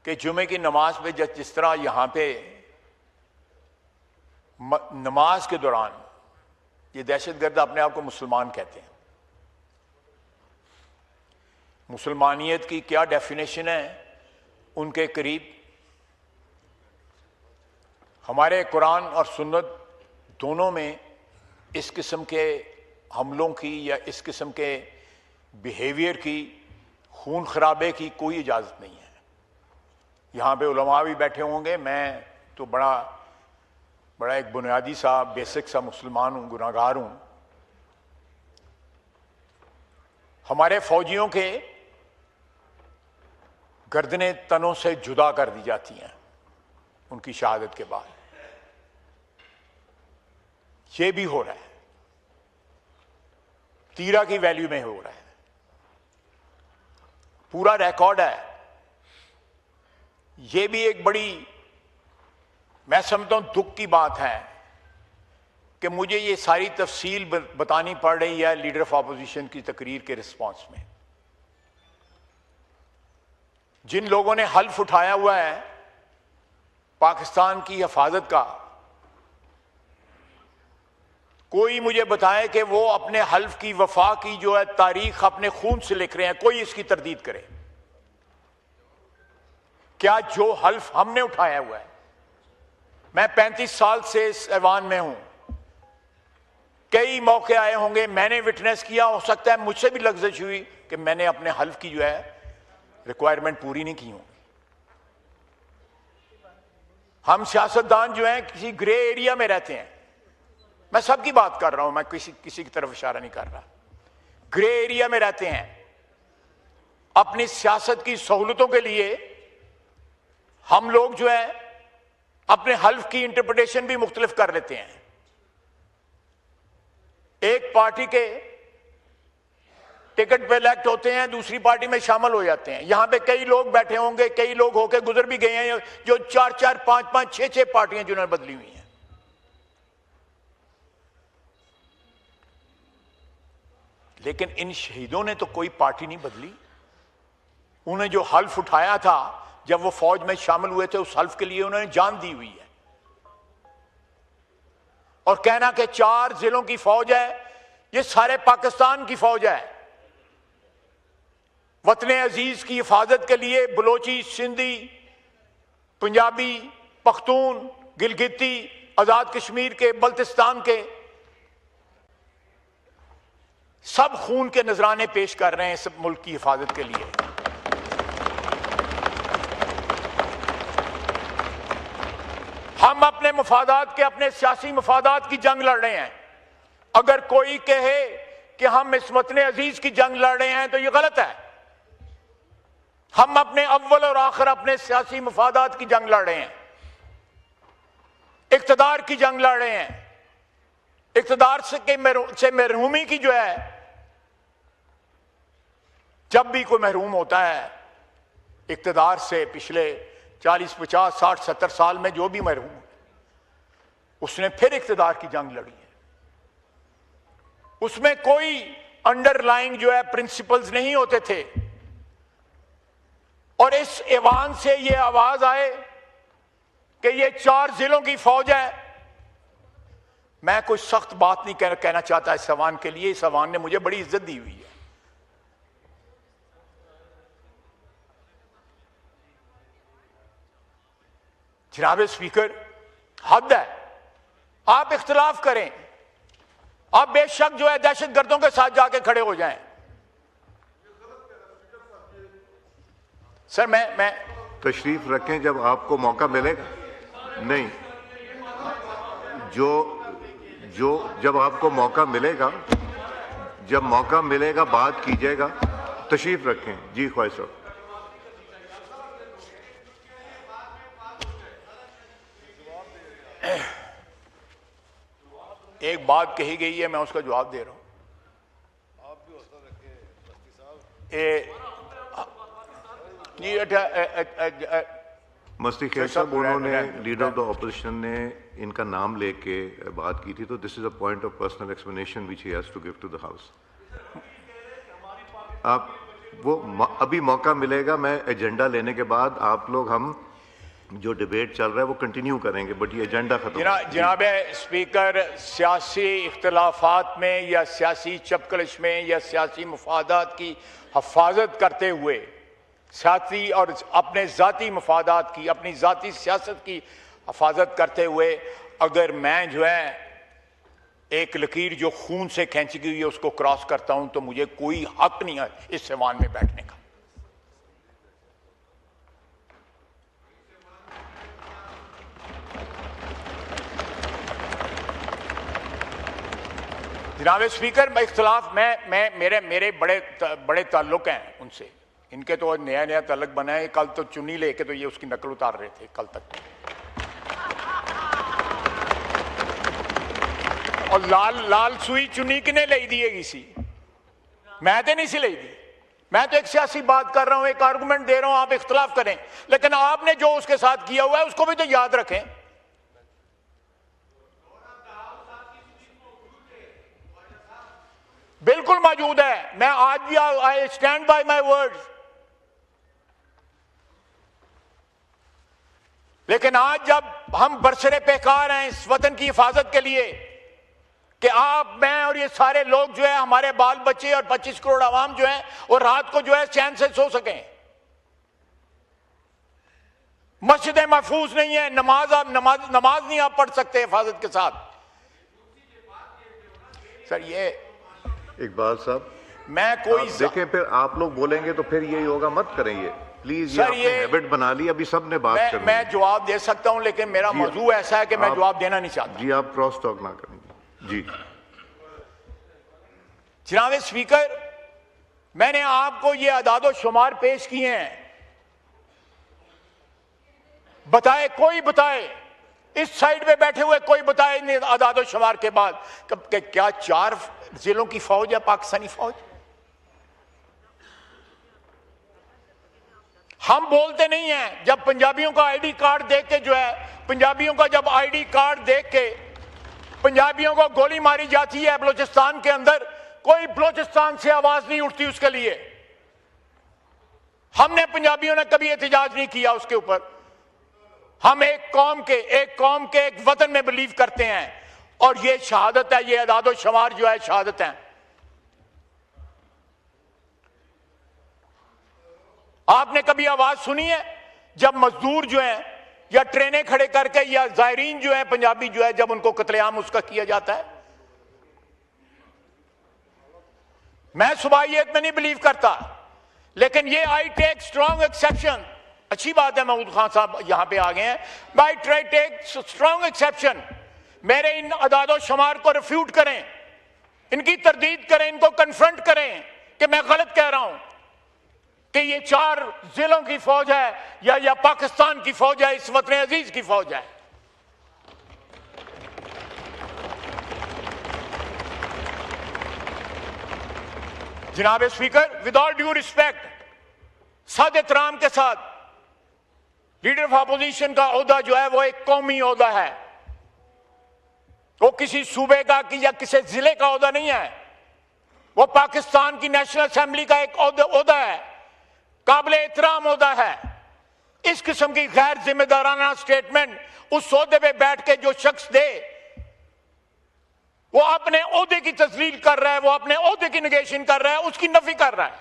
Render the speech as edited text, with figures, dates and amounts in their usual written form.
कि जुमे की नमाज पे जिस तरह यहाँ पे नमाज के दौरान ये दहशतगर्द अपने आप को मुसलमान कहते हैं। मुसलमानियत की क्या डेफिनेशन है उनके करीब? हमारे कुरान और सुन्नत दोनों में इस किस्म के हमलों की या इस किस्म के बिहेवियर की, खून खराबे की कोई इजाज़त नहीं है। यहाँ पे उलमा भी बैठे होंगे, मैं तो बड़ा एक बुनियादी सा बेसिक सा मुसलमान हूँ, गुनाहगार हूँ। हमारे फौजियों के गर्दनें तनों से जुदा कर दी जाती हैं उनकी शहादत के बाद। ये भी हो रहा है, तीरा की वैल्यू में हो रहा है, पूरा रिकॉर्ड है। ये भी एक बड़ी, मैं समझता हूं, दुख की बात है कि मुझे ये सारी तफसील बतानी पड़ रही है लीडर ऑफ अपोजिशन की तकरीर के रिस्पांस में। जिन लोगों ने हल्फ उठाया हुआ है पाकिस्तान की हिफाजत का, कोई मुझे बताए कि वो अपने हल्फ की वफा की जो है तारीख अपने खून से लिख रहे हैं, कोई इसकी तरदीद करे। क्या जो हल्फ हमने उठाया हुआ है, मैं 35 साल से इस ऐवान में हूं, कई मौके आए होंगे, मैंने विटनेस किया, हो सकता है मुझसे भी लफ्ज़िश हुई कि मैंने अपने हल्फ की जो है रिक्वायरमेंट पूरी नहीं की होगी। हम सियासतदान जो हैं किसी ग्रे एरिया में रहते हैं। मैं सबकी बात कर रहा हूं, मैं किसी की तरफ इशारा नहीं कर रहा। ग्रे एरिया में रहते हैं। अपनी सियासत की सहूलतों के लिए हम लोग जो है अपने हल्फ की इंटरप्रिटेशन भी मुख्तलिफ कर लेते हैं। एक पार्टी के टिकट पे इलेक्ट होते हैं, दूसरी पार्टी में शामिल हो जाते हैं। यहां पे कई लोग बैठे होंगे, कई लोग होके गुजर भी गए हैं जो 4-4, 5-5, 6-6 पार्टियां जिन्होंने बदली हुई हैं। लेकिन इन शहीदों ने तो कोई पार्टी नहीं बदली। उन्हें जो हल्फ उठाया था जब वो फौज में शामिल हुए थे, उस हल्फ के लिए उन्होंने जान दी हुई है। और कहना कि 4 जिलों की फौज है, ये सारे पाकिस्तान की फौज है। वतने अजीज की हिफाजत के लिए बलोची, सिंधी, पंजाबी, पख्तून, गिलगिती, आजाद कश्मीर के, बल्तिस्तान के सब खून के नजराने पेश कर रहे हैं सब मुल्क की हिफाजत के लिए। हम अपने मफादात के, अपने सियासी मफादात की जंग लड़ रहे हैं। अगर कोई कहे कि हम इस वतन अजीज की जंग लड़ रहे हैं तो यह गलत है। हम अपने अव्वल और आखिर अपने सियासी मफादात की जंग लड़ रहे हैं, इक्तदार की जंग लड़ रहे हैं। इक्तदार से महरूमी की जो है, जब भी कोई महरूम होता है इक्तदार से, पिछले 40, 50, 60, 70 साल में जो भी महरूम, उसने फिर इक्तदार की जंग लड़ी है। उसमें कोई अंडरलाइंग जो है प्रिंसिपल्स नहीं होते थे। और इस ऐवान से ये आवाज आए कि ये 4 जिलों की फौज है। मैं कोई सख्त बात नहीं कहना चाहता इस ऐवान के लिए। इस ऐवान ने मुझे बड़ी इज्जत दी हुई है। जनाब स्पीकर, हद है। आप इख्तिलाफ करें, आप बेशक जो है दहशतगर्दों के साथ जाके खड़े हो जाएं। सर मैं तशरीफ रखें जब आपको मौका मिलेगा। नहीं, जब आपको मौका मिलेगा, जब मौका मिलेगा बात कीजिएगा। तशरीफ रखें। जी ख्वाहिश साहब। एक बात कही गई है, मैं उसका जवाब दे रहा हूं। आप भी हौसला रखें। मस्ती खैर साहब, उन्होंने लीडर ऑफ द ऑपोजिशन ने इनका नाम लेके बात की थी, तो this is a point of personal explanation which he has to give to the house. आप अभी मौका मिलेगा, मैं एजेंडा लेने के बाद आप लोग हम जो डिबेट चल रहा है वो कंटिन्यू करेंगे, बट ये एजेंडा खत्म। जनाब स्पीकर, सियासी इख्तलाफात में या सियासी चपकलश में या सियासी मफादात की हफाजत करते हुए, सियासी और अपने ज़ाती मफादात की, अपनी ज़ाती सियासत की हफाजत करते हुए अगर मैं जो है एक लकीर जो खून से खींची गई है उसको क्रॉस करता हूं तो मुझे कोई हक नहीं है इस ऐवान में बैठने का। जनाब स्पीकर, मैं इख्तलाफ मेरे बड़े ताल्लुक हैं उनसे। इनके तो नया ताल्लुक बना है। कल तो चुन्नी लेके तो ये उसकी नकल उतार रहे थे कल तक। और लाल सुई चुन्नी किने ले दी सी? मैं तो नहीं सी ले दी। मैं तो एक सियासी बात कर रहा हूं, एक आर्गुमेंट दे रहा हूं, आप इख्तलाफ करें, लेकिन आपने जो उसके साथ किया हुआ है उसको भी तो याद रखें। बिल्कुल मौजूद है। मैं आज भी I stand by my words. लेकिन आज जब हम बरसरे पेकार हैं इस वतन की हिफाजत के लिए कि आप, मैं और ये सारे लोग जो है, हमारे बाल बच्चे और 25 करोड़ आवाम जो है और रात को जो है चैन से सो सकें। मस्जिदें महफूज नहीं है, नमाज नहीं आप पढ़ सकते हिफाजत के साथ। सर ये इकबाल साहब, मैं कोई देखें, फिर आप लोग बोलेंगे तो फिर यही होगा, मत करें ये प्लीज। ये हैबिट बना ली, अभी सबने बात करनी। मैं जवाब दे सकता हूं, लेकिन मेरा मौजू ऐसा है कि मैं जवाब देना नहीं चाहता। जी आप क्रॉस टॉक ना करेंगे। जी जनाब स्पीकर, मैंने आपको ये अदादो शुमार पेश किए हैं। बताए, कोई बताए, इस साइड पे बैठे हुए कोई बताए नहीं अदादो शुमार के बाद क्या 4 जिलों की फौज है पाकिस्तानी फौज? हम बोलते नहीं हैं। जब पंजाबियों का आईडी कार्ड देख के जो है, पंजाबियों का जब आईडी कार्ड देख के पंजाबियों को गोली मारी जाती है बलूचिस्तान के अंदर, कोई बलूचिस्तान से आवाज नहीं उठती उसके लिए। हमने पंजाबियों ने कभी एहतजाज नहीं किया उसके ऊपर। हम एक कौम के एक वतन में बिलीव करते हैं और ये शहादत है, ये अदादो शुमार जो है शहादत है। आपने कभी आवाज सुनी है जब मजदूर जो है या ट्रेनें खड़े करके या जायरीन जो है पंजाबी जो है जब उनको कत्लेआम उसका किया जाता है? मैं सुबाहियत में नहीं बिलीव करता, लेकिन ये आई टेक स्ट्रॉन्ग एक्सेप्शन। अच्छी बात है महमूद खान साहब यहां पे आ गए हैं। I try take strong exception. मेरे इन अदादो शुमार को रिफ्यूट करें, इनकी तरदीद करें, इनको कन्फ्रंट करें कि मैं गलत कह रहा हूं कि ये 4 जिलों की फौज है या पाकिस्तान की फौज है, इस वतन अजीज की फौज है। जनाब speaker, with all due respect, सद एहतराम के साथ, लीडर ऑफ अपोजिशन का ओहदा जो है वो एक कौमी ओहदा है। वो किसी सूबे का या किसी जिले का ओहदा नहीं है। वो पाकिस्तान की नेशनल असेंबली का एक ओहदा है, काबिल एहतराम ओहदा है। इस किस्म की गैर जिम्मेदाराना स्टेटमेंट उस ओहदे पे बैठ के जो शख्स दे, वो अपने ओहदे की तस्लील कर रहा है, वो अपने ओहदे की निगेशन कर रहा है, उसकी नफी कर रहा है।